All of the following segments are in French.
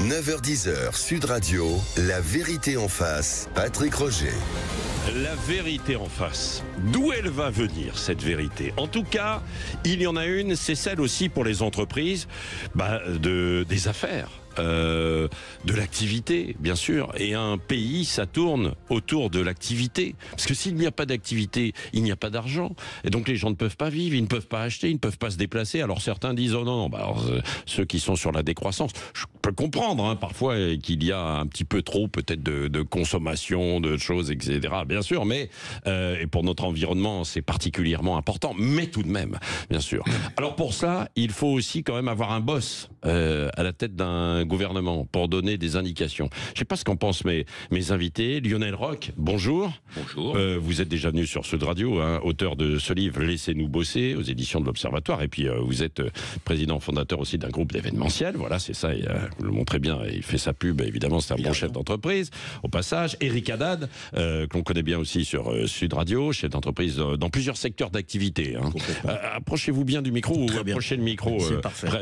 9h-10h, Sud Radio, la vérité en face, Patrick Roger. La vérité en face. D'où elle va venir, cette vérité? En tout cas, il y en a une, c'est celle aussi pour les entreprises, des affaires. De l'activité, bien sûr. Et un pays, ça tourne autour de l'activité. Parce que s'il n'y a pas d'activité, il n'y a pas d'argent. Et donc les gens ne peuvent pas vivre, ils ne peuvent pas acheter, ils ne peuvent pas se déplacer. Alors certains disent, oh non, ceux qui sont sur la décroissance, je peux comprendre parfois qu'il y a un petit peu trop peut-être de consommation, de choses, etc. Bien sûr, mais et pour notre environnement, c'est particulièrement important. Mais tout de même, bien sûr. Alors pour ça, il faut aussi quand même avoir un boss à la tête d'un gouvernement pour donner des indications. Je ne sais pas ce qu'en pensent mes invités. Lionel Roch, bonjour. Bonjour. Vous êtes déjà venu sur Sud Radio, auteur de ce livre Laissez-nous bosser aux éditions de l'Observatoire, et puis vous êtes président fondateur aussi d'un groupe d'événementiel. Voilà, c'est ça, vous le montrez bien, il fait sa pub, évidemment, c'est un bon chef d'entreprise. Au passage, Eric Haddad, qu'on connaît bien aussi sur Sud Radio, chef d'entreprise dans plusieurs secteurs d'activité. Approchez-vous bien du micro, ou approchez le micro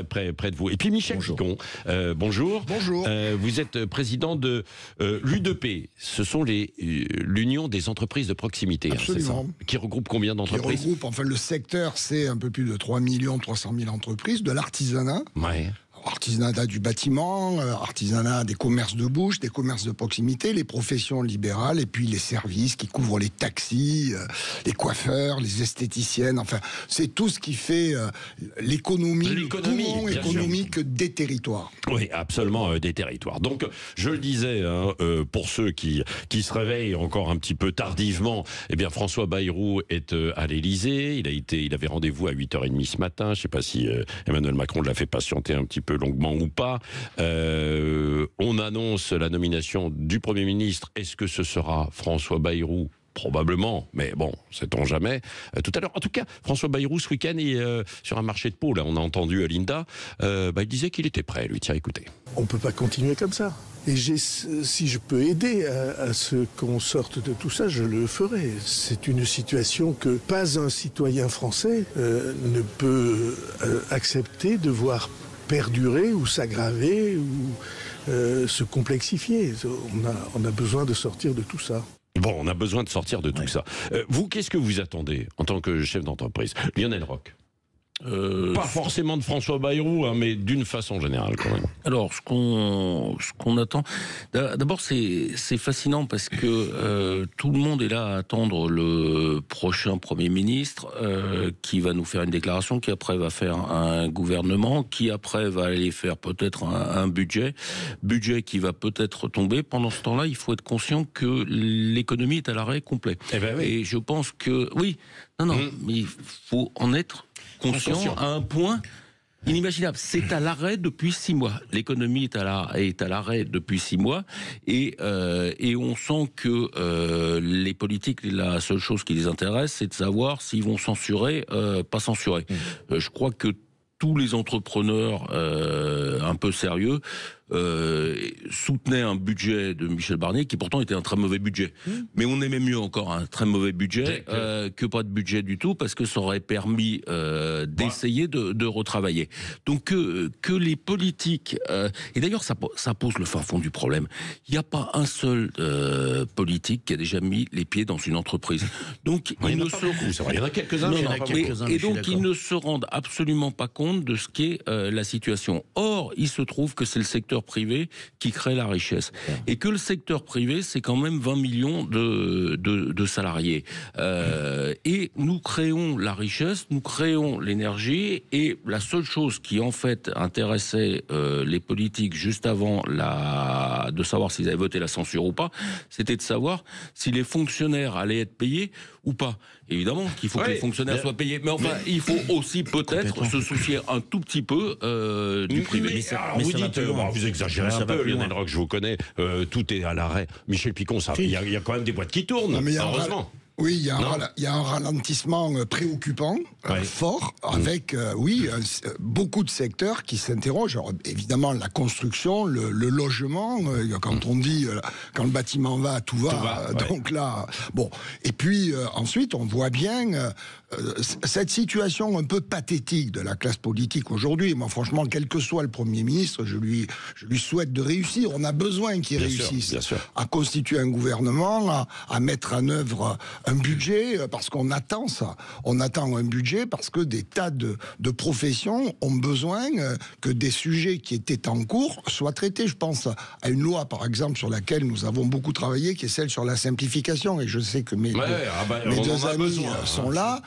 près de vous. Et puis Michel Picon, bonjour. Bonjour. Vous êtes président de l'UDP. Ce sont l'Union des entreprises de proximité. Absolument. Qui regroupe combien d'entreprises? Qui regroupe, le secteur, c'est un peu plus de 3 300 000 entreprises, de l'artisanat. Ouais. Artisanat du bâtiment, artisanat des commerces de bouche, des commerces de proximité, les professions libérales, et puis les services qui couvrent les taxis, les coiffeurs, les esthéticiennes, c'est tout ce qui fait l'économie, le poumon économique des territoires. Oui, absolument, des territoires. Donc, je le disais, pour ceux qui se réveillent encore un petit peu tardivement, François Bayrou est à l'Élysée. Il avait rendez-vous à 8h30 ce matin. Je ne sais pas si Emmanuel Macron l'a fait patienter un petit peu longuement ou pas. On annonce la nomination du Premier ministre. Est-ce que ce sera François Bayrou? Probablement, mais bon, sait-on jamais. Tout à l'heure, en tout cas, François Bayrou, ce week-end, sur un marché de Pau, là, on a entendu Linda, il disait qu'il était prêt, lui. Tiens, écoutez. On ne peut pas continuer comme ça. Et si je peux aider à ce qu'on sorte de tout ça, je le ferai. C'est une situation que pas un citoyen français ne peut accepter de voir perdurer ou s'aggraver ou se complexifier. On a besoin de sortir de tout ça. Bon, on a besoin de sortir de tout ça. Vous, qu'est-ce que vous attendez en tant que chef d'entreprise? Lionel Roch. Pas forcément de François Bayrou, mais d'une façon générale quand même. Alors, ce qu'on attend, d'abord c'est fascinant parce que tout le monde est là à attendre le prochain Premier ministre qui va nous faire une déclaration, qui après va faire un gouvernement, qui après va aller faire peut-être un budget qui va peut-être tomber. Pendant ce temps-là, il faut être conscient que l'économie est à l'arrêt complet. Oui. Et je pense que mais il faut en être conscient à un point inimaginable. C'est à l'arrêt depuis 6 mois. L'économie est à l'arrêt depuis 6 mois et on sent que les politiques, la seule chose qui les intéresse, c'est de savoir s'ils vont censurer, pas censurer. Je crois que tous les entrepreneurs un peu sérieux soutenaient un budget de Michel Barnier qui pourtant était un très mauvais budget. Mais on aimait mieux encore un très mauvais budget que pas de budget du tout, parce que ça aurait permis d'essayer de retravailler. Donc que les politiques... et d'ailleurs, ça pose le fin fond du problème. Il n'y a pas un seul politique qui a déjà mis les pieds dans une entreprise. Donc il y en a quelques-uns. Et donc ils ne se rendent absolument pas compte de ce qu'est la situation. Or, il se trouve que c'est le secteur privé qui crée la richesse. Et que le secteur privé, c'est quand même 20 millions de salariés. Et nous créons la richesse, nous créons l'énergie, et la seule chose qui en fait intéressait les politiques juste avant de savoir s'ils avaient voté la censure ou pas, c'était de savoir si les fonctionnaires allaient être payés ou pas. Évidemment qu'il faut que les fonctionnaires soient payés, mais il faut aussi peut-être se soucier un tout petit peu du privé. Mais vous dites, vous exagérez un peu, Lionel Roch, je vous connais, tout est à l'arrêt. Michel Picon, il y a quand même des boîtes qui tournent, heureusement. Oui, il y a un ralentissement préoccupant, fort, avec, beaucoup de secteurs qui s'interrogent. Alors, évidemment, la construction, le logement, quand on dit, quand le bâtiment va, tout va. Donc là, bon. Et puis, ensuite, on voit bien cette situation un peu pathétique de la classe politique aujourd'hui, moi franchement, quel que soit le Premier ministre, je lui souhaite de réussir. On a besoin qu'il réussisse à constituer un gouvernement, à mettre en œuvre un budget, parce qu'on attend ça. On attend un budget parce que des tas de professions ont besoin que des sujets qui étaient en cours soient traités. Je pense à une loi, par exemple, sur laquelle nous avons beaucoup travaillé, qui est celle sur la simplification. Et je sais que mes deux amis sont là.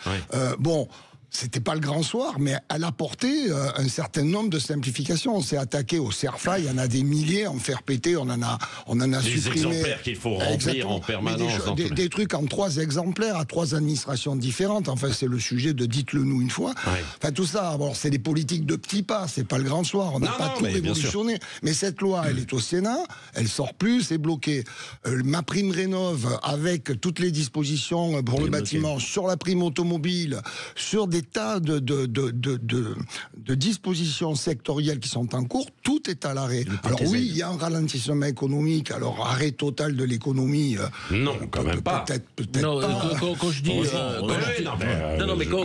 Bon, c'était pas le grand soir, mais elle a apporté un certain nombre de simplifications. On s'est attaqué au CERFA, il y en a des milliers, en faire péter, on en a des supprimé. Des exemplaires qu'il faut remplir en permanence. Des trucs en 3 exemplaires, à 3 administrations différentes. Enfin, c'est le sujet de dites-le nous une fois. Enfin, tout ça, bon, c'est des politiques de petits pas, c'est pas le grand soir. On n'a pas tout révolutionné. Mais cette loi, elle est au Sénat, elle sort plus, c'est bloqué. Ma prime rénov', avec toutes les dispositions pour le bâtiment, sur la prime automobile, sur des tas de dispositions sectorielles qui sont en cours, tout est à l'arrêt. Alors oui, il y a un ralentissement économique, alors arrêt total de l'économie. Non, quand même pas. Peut-être non, pas. Quand je dis...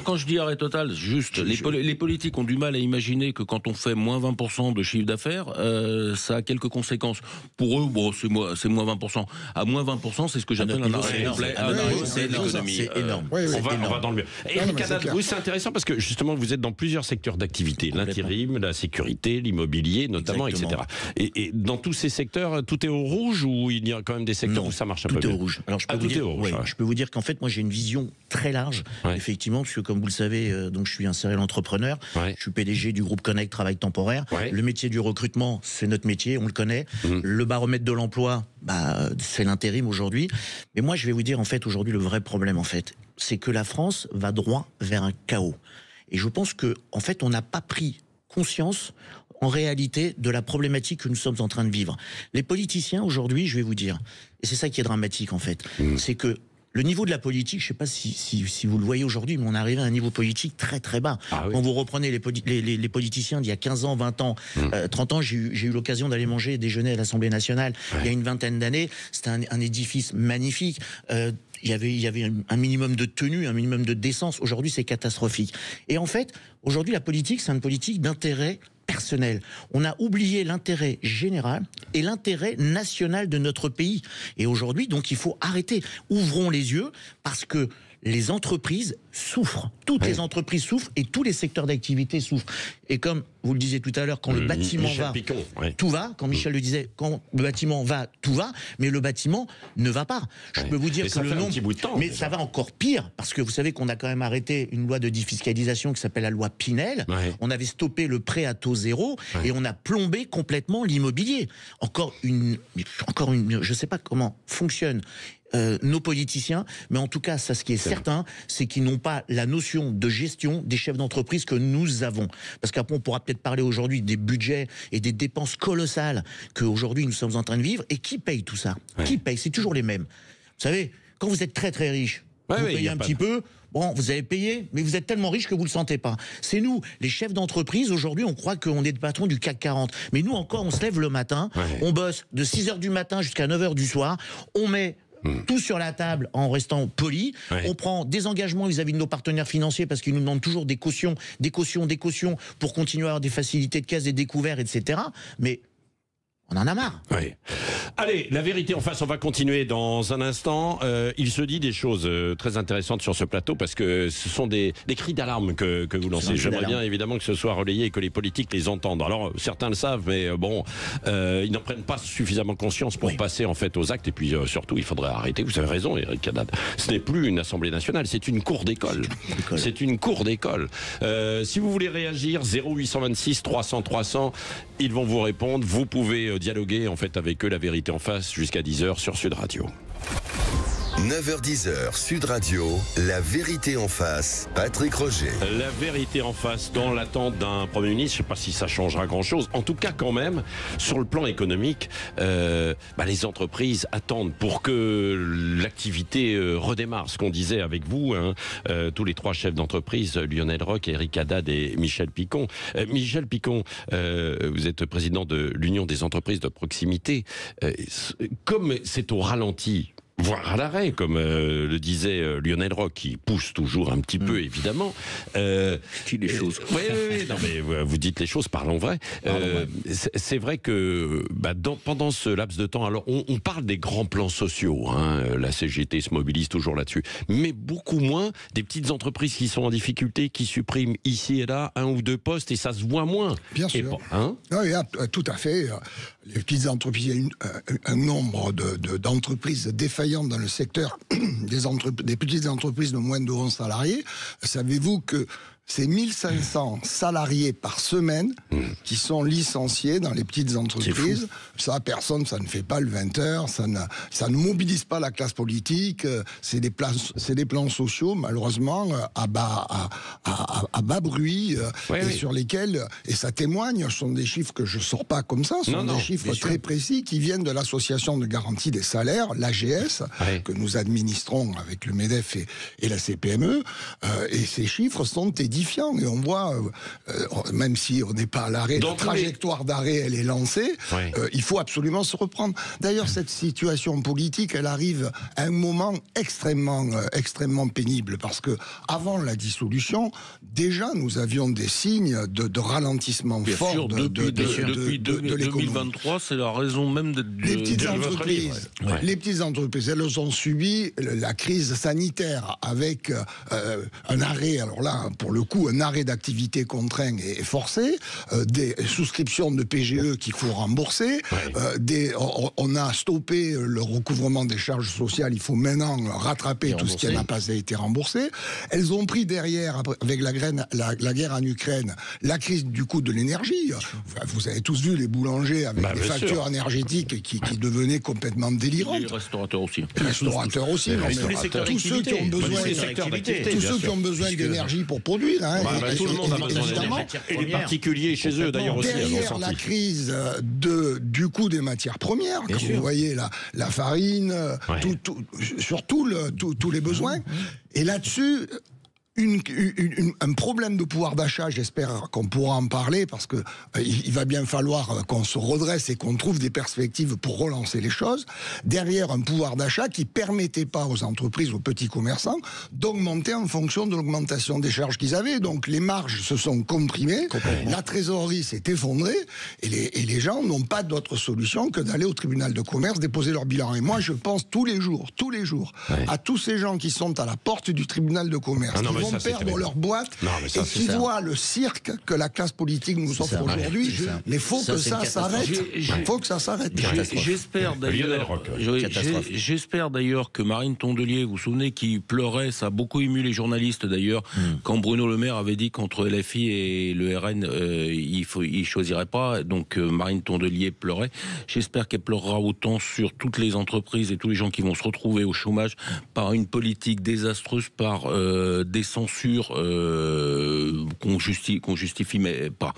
quand je dis arrêt total, juste, les politiques ont du mal à imaginer que quand on fait moins 20% de chiffre d'affaires, ça a quelques conséquences. Pour eux, bon, c'est moins 20%. À moins 20%, c'est ce que j'appelle un arrêt complet. C'est l'économie. C'est énorme. On va dans le mur. Eric Haddad, oui, c'est intéressant parce que justement vous êtes dans plusieurs secteurs d'activité, l'intérim, la sécurité, l'immobilier notamment, etc. Et dans tous ces secteurs, tout est au rouge ou il y a quand même des secteurs où ça marche un peu mieux? Tout est au rouge. Alors je peux vous dire qu'en fait moi j'ai une vision très large, effectivement, parce que comme vous le savez, donc je suis un serial entrepreneur, je suis PDG du groupe Connect Travail Temporaire. Le métier du recrutement, c'est notre métier, on le connaît. Le baromètre de l'emploi, c'est l'intérim aujourd'hui. Mais moi je vais vous dire en fait aujourd'hui le vrai problème en fait, c'est que la France va droit vers un chaos. Et je pense que, en fait, on n'a pas pris conscience, en réalité, de la problématique que nous sommes en train de vivre. Les politiciens, aujourd'hui, je vais vous dire, et c'est ça qui est dramatique, en fait, c'est que le niveau de la politique, je ne sais pas si vous le voyez aujourd'hui, mais on est arrivé à un niveau politique très très bas. Quand vous reprenez les politiciens d'il y a 15 ans, 20 ans, 30 ans, j'ai eu l'occasion d'aller manger et déjeuner à l'Assemblée nationale il y a une vingtaine d'années. C'était un édifice magnifique. Il y avait un minimum de tenue, un minimum de décence. Aujourd'hui, c'est catastrophique. Et en fait, aujourd'hui, la politique, c'est une politique d'intérêt personnel. On a oublié l'intérêt général et l'intérêt national de notre pays. Et aujourd'hui, donc, il faut arrêter. Ouvrons les yeux, parce que les entreprises souffrent. Toutes les entreprises souffrent et tous les secteurs d'activité souffrent. Et comme vous le disiez tout à l'heure, quand le bâtiment va, tout va. Quand Michel le disait, quand le bâtiment va, tout va. Mais le bâtiment ne va pas. Je peux vous dire que le nombre... Mais ça va encore pire, parce que vous savez qu'on a quand même arrêté une loi de défiscalisation qui s'appelle la loi Pinel. On avait stoppé le prêt à taux zéro et on a plombé complètement l'immobilier. Encore une... Je ne sais pas comment fonctionne nos politiciens, mais en tout cas, ça, ce qui est certain, c'est qu'ils n'ont pas la notion de gestion des chefs d'entreprise que nous avons. Parce qu'après, on pourra peut-être parler aujourd'hui des budgets et des dépenses colossales qu'aujourd'hui nous sommes en train de vivre. Et qui paye tout ça? Qui paye? C'est toujours les mêmes. Vous savez, quand vous êtes très très riche, vous payez un petit peu. Bon, vous avez payé, mais vous êtes tellement riche que vous le sentez pas. C'est nous, les chefs d'entreprise, aujourd'hui, on croit qu'on est le patron du CAC 40. Mais nous encore, on se lève le matin, on bosse de 6h du matin jusqu'à 9h du soir, on met tout sur la table en restant poli. On prend des engagements vis-à-vis de nos partenaires financiers parce qu'ils nous demandent toujours des cautions pour continuer à avoir des facilités de caisse, des découverts, etc. Mais on en a marre. Allez, la vérité en face, on va continuer dans un instant. Il se dit des choses très intéressantes sur ce plateau parce que ce sont des cris d'alarme que vous lancez. J'aimerais bien évidemment que ce soit relayé et que les politiques les entendent. Alors certains le savent, mais bon, ils n'en prennent pas suffisamment conscience pour passer en fait aux actes. Et puis surtout, il faudrait arrêter. Vous avez raison, Eric Haddad. Ce n'est plus une Assemblée nationale, c'est une cour d'école. C'est une cour d'école. Si vous voulez réagir, 0826 300 300, ils vont vous répondre. Vous pouvez dialoguer en fait avec eux, la vérité en face, jusqu'à 10h sur Sud Radio. 9h-10h, Sud Radio, la vérité en face, Patrick Roger. La vérité en face, dans l'attente d'un Premier ministre, je ne sais pas si ça changera grand-chose. En tout cas, quand même, sur le plan économique, les entreprises attendent pour que l'activité redémarre. Ce qu'on disait avec vous, tous les 3 chefs d'entreprise, Lionel Roch, Eric Haddad et Michel Picon. Michel Picon, vous êtes président de l'Union des entreprises de proximité. Comme c'est au ralenti, voire à l'arrêt, comme le disait Lionel Roch, qui pousse toujours un petit peu, évidemment. Qui les choses. Oui, non, mais vous dites les choses, parlons vrai. C'est vrai que pendant ce laps de temps, alors on parle des grands plans sociaux, hein, la CGT se mobilise toujours là-dessus, mais beaucoup moins des petites entreprises qui sont en difficulté, qui suppriment ici et là 1 ou 2 postes, et ça se voit moins. Bien sûr. Oui, tout à fait. Les petites entreprises, il y a un nombre d'entreprises défaillantes dans le secteur des petites entreprises de moins de 11 salariés. Savez-vous que c'est 1500 salariés par semaine qui sont licenciés dans les petites entreprises. Ça, personne, ça ne fait pas le 20 heures, ça ne mobilise pas la classe politique. C'est des plans sociaux, malheureusement, à bas bruit, sur lesquels, et ça témoigne, ce sont des chiffres que je ne sors pas comme ça, ce sont des chiffres très précis qui viennent de l'Association de garantie des salaires, l'AGS, que nous administrons avec le MEDEF et la CPME, et ces chiffres sont édifiants. Et on voit, même si on n'est pas à l'arrêt, la trajectoire d'arrêt, elle est lancée, il faut absolument se reprendre. D'ailleurs, cette situation politique, elle arrive à un moment extrêmement pénible, parce que avant la dissolution, déjà, nous avions des signes de ralentissement fort depuis 2023, c'est la raison même les petites entreprises. Les petites entreprises, elles ont subi la crise sanitaire avec un arrêt, alors là, pour le coup, un arrêt d'activité contraint et forcé, des souscriptions de PGE qu'il faut rembourser, on a stoppé le recouvrement des charges sociales, il faut maintenant rattraper tout ce qui n'a pas été remboursé. Elles ont pris derrière, avec la guerre en Ukraine, la crise du coût de l'énergie. Vous avez tous vu les boulangers avec des factures énergétiques qui devenaient complètement délirantes. Les restaurateurs aussi. Les restaurateurs aussi. Tous ceux qui ont besoin d'énergie pour produire. Tout le monde a besoin d'énergie. Et les particuliers chez eux, d'ailleurs, aussi. Derrière la crise du coût des matières premières, comme vous voyez, la farine, surtout tous les besoins. Et là-dessus, un problème de pouvoir d'achat, j'espère qu'on pourra en parler, parce que il va bien falloir qu'on se redresse et qu'on trouve des perspectives pour relancer les choses. Derrière, un pouvoir d'achat qui permettait pas aux entreprises, aux petits commerçants, d'augmenter en fonction de l'augmentation des charges qu'ils avaient. Donc les marges se sont comprimées, la trésorerie s'est effondrée, et les gens n'ont pas d'autre solution que d'aller au tribunal de commerce déposer leur bilan. Et moi, je pense tous les jours, à tous ces gens qui sont à la porte du tribunal de commerce, qui vont perdre leur boîte et qui voient le cirque que la classe politique nous offre aujourd'hui. Mais il faut que ça s'arrête. Il faut que ça s'arrête. J'espère d'ailleurs que Marine Tondelier, vous vous souvenez, qui pleurait, ça a beaucoup ému les journalistes d'ailleurs, quand Bruno Le Maire avait dit qu'entre LFI et le RN, il choisirait pas. Donc Marine Tondelier pleurait. J'espère qu'elle pleurera autant sur toutes les entreprises et tous les gens qui vont se retrouver au chômage par une politique désastreuse, par des censure qu'on justifie mais pas.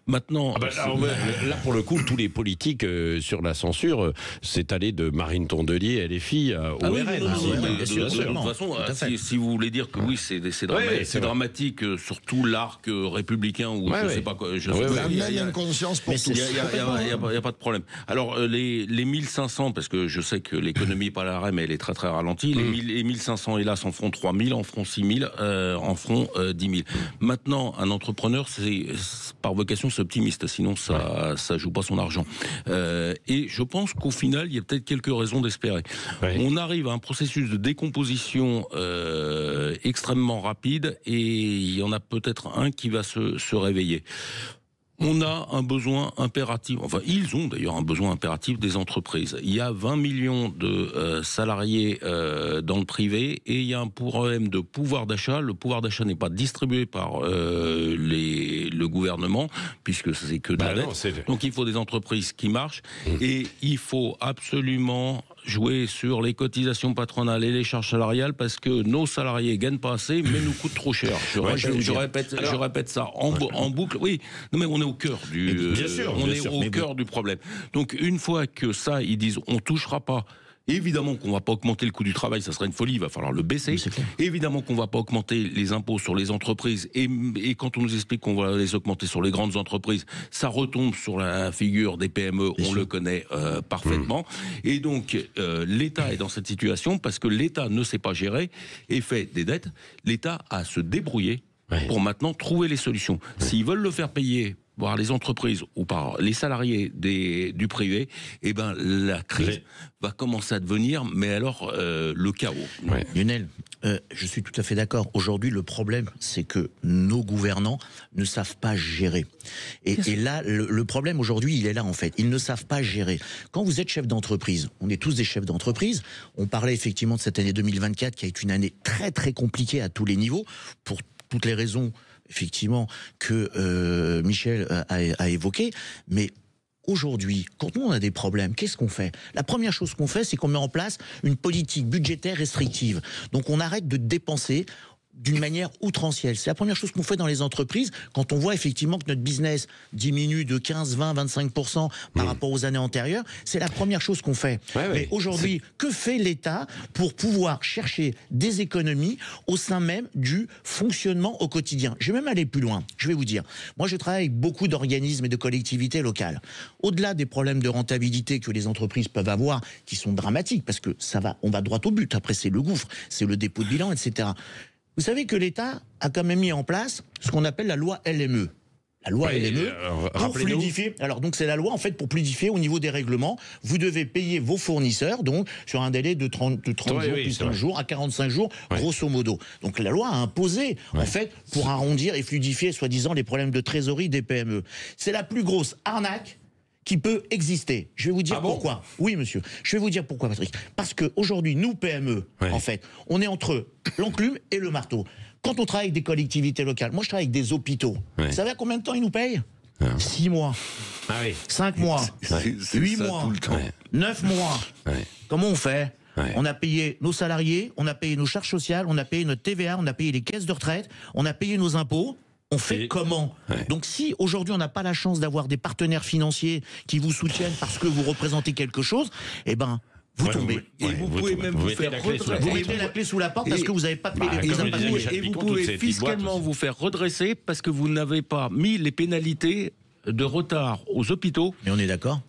Maintenant, là pour le coup, tous les politiques sur la censure, c'est allé de Marine Tondelier à LFI au RN. De toute façon, si vous voulez dire que oui, c'est dramatique, surtout l'arc républicain ou je sais pas quoi. Il y a une conscience pour tous. Il n'y a pas de problème. Alors les 1500, parce que je sais que l'économie n'est pas à l'arrêt, mais elle est très très ralentie. Les 1500 hélas en feront 3000, en feront 6000, en feront 10 000. Maintenant, un entrepreneur, c'est par vocation, c'est optimiste, sinon ça joue pas son argent. Et je pense qu'au final, il y a peut-être quelques raisons d'espérer. On arrive à un processus de décomposition extrêmement rapide, et il y en a peut-être un qui va se réveiller. On a un besoin impératif, enfin ils ont d'ailleurs un besoin impératif des entreprises. Il y a 20 millions de salariés dans le privé, et il y a un problème de pouvoir d'achat. Le pouvoir d'achat n'est pas distribué par le gouvernement, puisque c'est que de la dette. Donc il faut des entreprises qui marchent, et il faut absolument jouer sur les cotisations patronales et les charges salariales, parce que nos salariés gagnent pas assez, mais nous coûtent trop cher. Je répète ça en boucle. Oui, non, mais on est au cœur du, cœur du problème. Donc une fois que ça, ils disent on touchera pas. Évidemment qu'on ne va pas augmenter le coût du travail, ça serait une folie, il va falloir le baisser. Évidemment qu'on ne va pas augmenter les impôts sur les entreprises. Et quand on nous explique qu'on va les augmenter sur les grandes entreprises, ça retombe sur la figure des PME, on le connaît parfaitement. Et donc, l'État est dans cette situation parce que l'État ne sait pas gérer et fait des dettes. L'État a à se débrouiller pour maintenant trouver les solutions. S'ils veulent le faire payer par les entreprises ou par les salariés du privé, eh ben la crise va commencer à devenir, mais alors le chaos. Lionel, je suis tout à fait d'accord. Aujourd'hui, le problème, c'est que nos gouvernants ne savent pas gérer. Et là, le problème aujourd'hui, il est là en fait. Ils ne savent pas gérer. Quand vous êtes chef d'entreprise, on est tous des chefs d'entreprise. On parlait effectivement de cette année 2024 qui a été une année très très compliquée à tous les niveaux pour toutes les raisons effectivement que Michel a évoqué, mais aujourd'hui, quand nous on a des problèmes, qu'est-ce qu'on fait? La première chose qu'on fait, c'est qu'on met en place une politique budgétaire restrictive. Donc on arrête de dépenser d'une manière outrancière. C'est la première chose qu'on fait dans les entreprises quand on voit effectivement que notre business diminue de 15, 20, 25% par rapport aux années antérieures. C'est la première chose qu'on fait. Mais aujourd'hui, que fait l'État pour pouvoir chercher des économies au sein même du fonctionnement au quotidien? Je vais même aller plus loin. Je vais vous dire. Moi, je travaille avec beaucoup d'organismes et de collectivités locales. Au-delà des problèmes de rentabilité que les entreprises peuvent avoir, qui sont dramatiques, parce que on va droit au but. Après, c'est le gouffre, c'est le dépôt de bilan, etc. Vous savez que l'État a quand même mis en place ce qu'on appelle la loi LME. La loi LME, pour fluidifier. Alors, donc, c'est la loi, en fait, pour fluidifier au niveau des règlements. Vous devez payer vos fournisseurs, donc, sur un délai de 30 jours, plus 15 jours, à 45 jours, grosso modo. Donc, la loi a imposé, en fait, pour arrondir et fluidifier, soi-disant, les problèmes de trésorerie des PME. C'est la plus grosse arnaque qui peut exister. Je vais vous dire pourquoi. Oui, monsieur. Je vais vous dire pourquoi, Patrick. Parce qu'aujourd'hui, nous, PME, en fait, on est entre l'enclume et le marteau. Quand on travaille avec des collectivités locales, moi je travaille avec des hôpitaux, vous savez à combien de temps ils nous payent? 6 mois, 5 mois, 8 mois, 9 mois. Comment on fait? On a payé nos salariés, on a payé nos charges sociales, on a payé notre TVA, on a payé les caisses de retraite, on a payé nos impôts. On fait comment? Donc si aujourd'hui on n'a pas la chance d'avoir des partenaires financiers qui vous soutiennent parce que vous représentez quelque chose, eh ben vous tombez. Et vous pouvez même vous faire vous mettez la clé sous la porte parce que vous n'avez pas payé les impôts. Et vous pouvez fiscalement vous faire redresser parce que vous n'avez pas mis les pénalités de retard aux hôpitaux. Mais on est d'accord.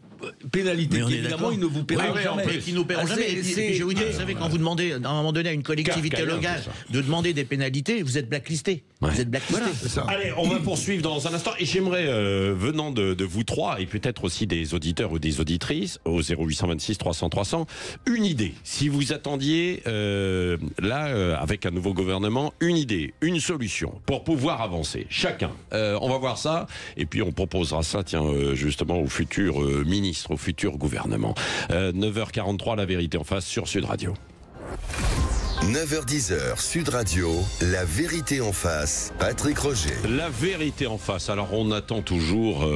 Pénalité, évidemment, ils ne vous paieront jamais. Ils nous paieront jamais. Et puis, je vais vous dire, vous savez, quand vous demandez, à un moment donné, à une collectivité locale de demander des pénalités, vous êtes blacklisté. Vous êtes blacklisté. Allez, on va poursuivre dans un instant. Et j'aimerais, venant de vous trois, et peut-être aussi des auditeurs ou des auditrices, au 0826 300 300, une idée. Si vous attendiez, avec un nouveau gouvernement, une idée, une solution pour pouvoir avancer. Chacun. On va voir ça. Et puis, on proposera ça, justement, au futur ministre, au futur gouvernement. 9h43, La Vérité en face sur Sud Radio. 9h10, Sud Radio, La Vérité en face, Patrick Roger. La Vérité en face. Alors, on attend toujours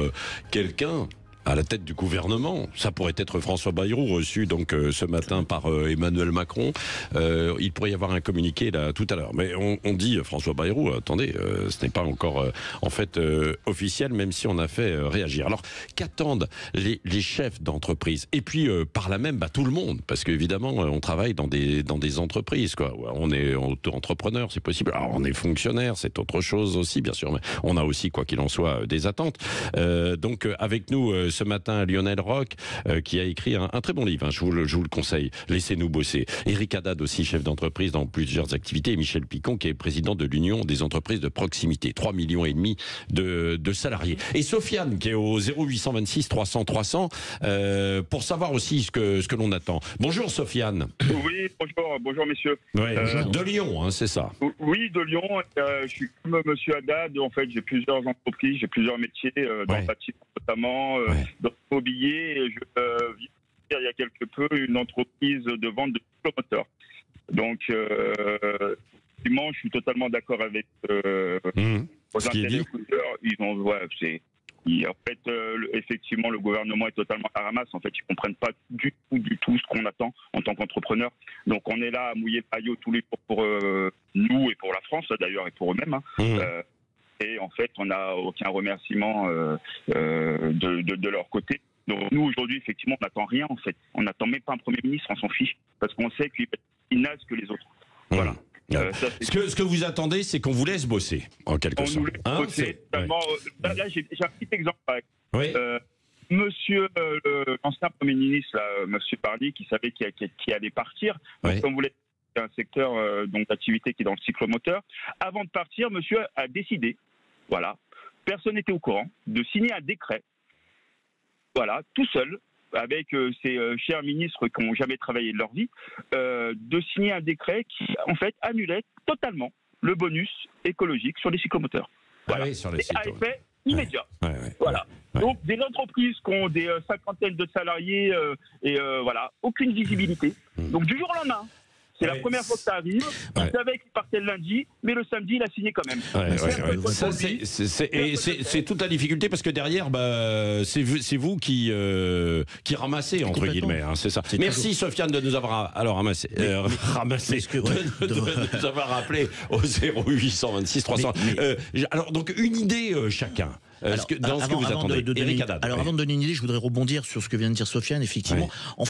quelqu'un à la tête du gouvernement. Ça pourrait être François Bayrou, reçu donc ce matin par Emmanuel Macron. Il pourrait y avoir un communiqué là tout à l'heure. Mais on dit François Bayrou, attendez, ce n'est pas encore en fait officiel, même si on a fait réagir. Alors qu'attendent les chefs d'entreprise? Et puis par là même, tout le monde, parce qu'évidemment on travaille dans des entreprises, quoi. On est auto-entrepreneur, c'est possible. Alors on est fonctionnaire, c'est autre chose aussi, bien sûr. Mais on a aussi, quoi qu'il en soit, des attentes. Donc avec nous ce matin, Lionel Roch, qui a écrit un très bon livre, je vous le conseille, Laissez-nous bosser. Éric Haddad aussi, chef d'entreprise dans plusieurs activités, et Michel Picon, qui est président de l'Union des entreprises de proximité, 3,5 millions de salariés. Et Sofiane, qui est au 0826 300 300, pour savoir aussi ce que l'on attend. Bonjour Sofiane. Oui, bonjour messieurs. De Lyon, c'est ça. Oui, de Lyon. Je suis comme monsieur Haddad, en fait, j'ai plusieurs entreprises, j'ai plusieurs métiers, dans le bâtiment notamment, dans l'immobilier, et je viens il y a quelque peu une entreprise de vente de moteurs. Donc, effectivement, je suis totalement d'accord avec vos interlocuteurs. En fait, effectivement, le gouvernement est totalement à la ramasse. En fait, ils ne comprennent pas du tout ce qu'on attend en tant qu'entrepreneur. Donc, on est là à mouiller le maillot tous les jours pour nous et pour la France, d'ailleurs, et pour eux-mêmes. Et en fait, on n'a aucun remerciement de leur côté. Donc nous, aujourd'hui, effectivement, on n'attend rien, en fait. On n'attend même pas un Premier ministre, on s'en fiche. Parce qu'on sait qu'il est plus naze que les autres. Voilà. Ce que vous attendez, c'est qu'on vous laisse bosser, en quelque sorte. On nous laisse bosser. Là, j'ai un petit exemple. Oui. Monsieur l'ancien Premier ministre, là, Monsieur Parly, qui savait qui allait partir, Oui. comme vous l'avez dit, c'est un secteur d'activité qui est dans le cyclomoteur. Avant de partir, monsieur a décidé, voilà, personne n'était au courant, de signer un décret, voilà, tout seul, avec ces chers ministres qui n'ont jamais travaillé de leur vie, de signer un décret qui, en fait, annulait totalement le bonus écologique sur les cyclomoteurs. Voilà. Ah oui, sur les C'est à effet immédiat. Voilà. Donc, des entreprises qui ont des cinquantaines de salariés et voilà, aucune visibilité. Donc, du jour au lendemain, c'est la première fois que ça arrive. On savait qu'il partait le lundi, mais le samedi, il a signé quand même. C'est toute la difficulté parce que derrière, c'est vous qui ramassez, entre guillemets. Hein, c'est ça. Merci Sofiane de nous avoir ramassé, de nous avoir rappelé au 0826 300. Alors, donc, une idée chacun. Dans ce que vous attendez. Avant de donner une idée, je voudrais rebondir sur ce que vient de dire Sofiane. Effectivement,